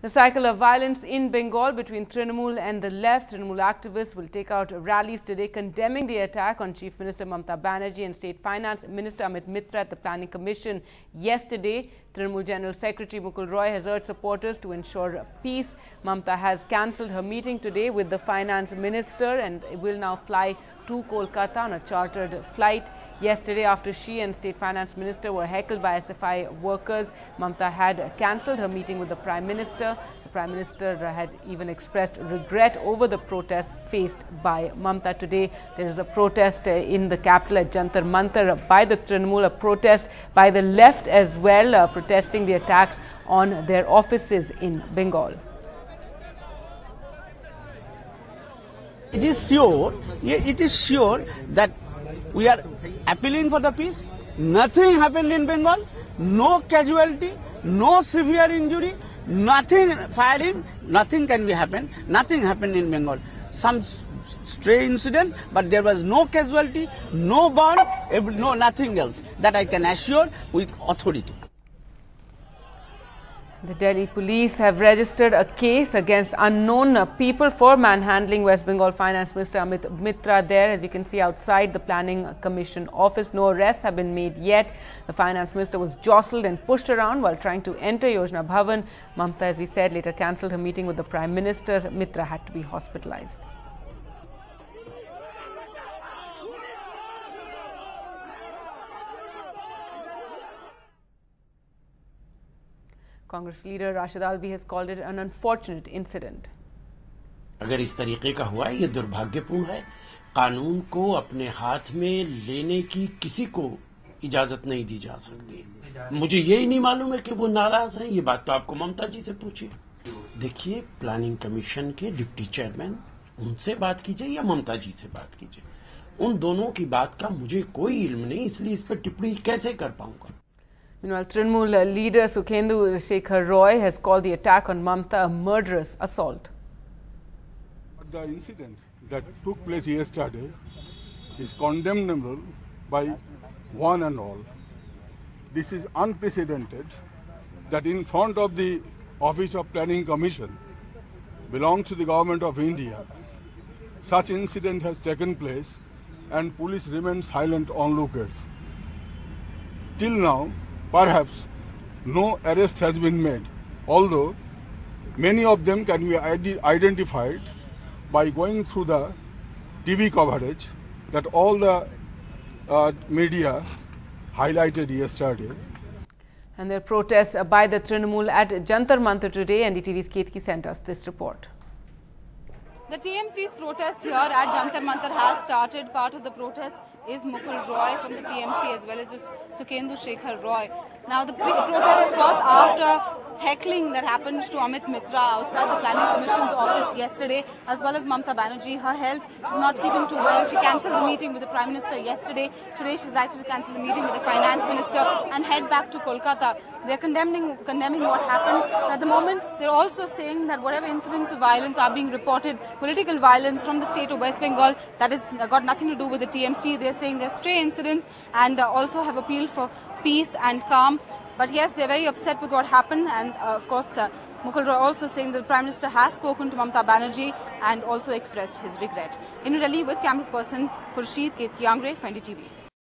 The cycle of violence in Bengal between Trinamool and the left. Trinamool activists will take out rallies today condemning the attack on Chief Minister Mamata Banerjee and State Finance Minister Amit Mitra at the Planning Commission yesterday. Trinamool General Secretary Mukul Roy has urged supporters to ensure peace. Mamata has cancelled her meeting today with the Finance Minister and will now fly to Kolkata on a chartered flight. Yesterday, after she and State Finance Minister were heckled by SFI workers, Mamata had cancelled her meeting with the Prime Minister. The Prime Minister had even expressed regret over the protests faced by Mamata. Today, there is a protest in the capital at Jantar Mantar by the Trinamool, a protest by the left as well, protesting the attacks on their offices in Bengal. It is sure that we are appealing for the peace. Nothing happened in Bengal. No casualty, no severe injury, nothing firing, nothing can be happen. Nothing happened in Bengal. Some stray incident, but there was no casualty, no burn, no nothing else. That I can assure with authority. The Delhi police have registered a case against unknown people for manhandling West Bengal Finance Minister Amit Mitra there. As you can see outside the Planning Commission office, no arrests have been made yet. The Finance Minister was jostled and pushed around while trying to enter Yojana Bhavan. Mamata, as we said, later cancelled her meeting with the Prime Minister. Mitra had to be hospitalized. Congress leader Rashid Alvi has called it an unfortunate incident. अगर इस तरीके का हुआ ये दुर्भाग्यपूर्ण है। कानून को अपने हाथ में लेने की किसी को इजाजत नहीं दी जा सकती। मुझे यही नहीं मालूम है कि वो नाराज हैं। ये बात तो आपको ममता जी से पूछिए। देखिए, प्लानिंग कमीशन के डिप्टी चेयरमैन, उनसे बात कीजिए या ममता जी से बात कीजिए। उन दोनों की बात का मुझे कोई इल्म नहीं, इसलिए इस पर टिप्पणी कैसे कर पाऊंगा। Meanwhile, Trinamool leader Sukhendu Shekhar Roy has called the attack on Mamata a murderous assault. The incident that took place yesterday is condemnable by one and all. This is unprecedented that in front of the Office of Planning Commission belongs to the Government of India, such incident has taken place and police remain silent onlookers. Till now, perhaps no arrest has been made, although many of them can be identified by going through the TV coverage that all the media highlighted yesterday. And there are protests by the Trinamool at Jantar Mantar today. NDTV's Ketki sent us this report. The TMC's protest here at Jantar Mantar has started. Part of the protest is Mukul Roy from the TMC as well as Sukhendu Shekhar Roy. Now the big protest, of course, after heckling that happened to Amit Mitra outside the Planning Commission's office yesterday, as well as Mamata Banerjee. Her health is not keeping too well. She cancelled the meeting with the Prime Minister yesterday. Today she's likely to cancel the meeting with the Finance Minister and head back to Kolkata. They're condemning what happened. At the moment, they're also saying that whatever incidents of violence are being reported, political violence from the state of West Bengal, that has got nothing to do with the TMC. They're saying they're stray incidents and also have appealed for peace and calm. But yes, they're very upset with what happened, and of course, Mukul Roy also saying that the Prime Minister has spoken to Mamata Banerjee and also expressed his regret. In Delhi with camera person Khurshid Ketki Angre, NDTV.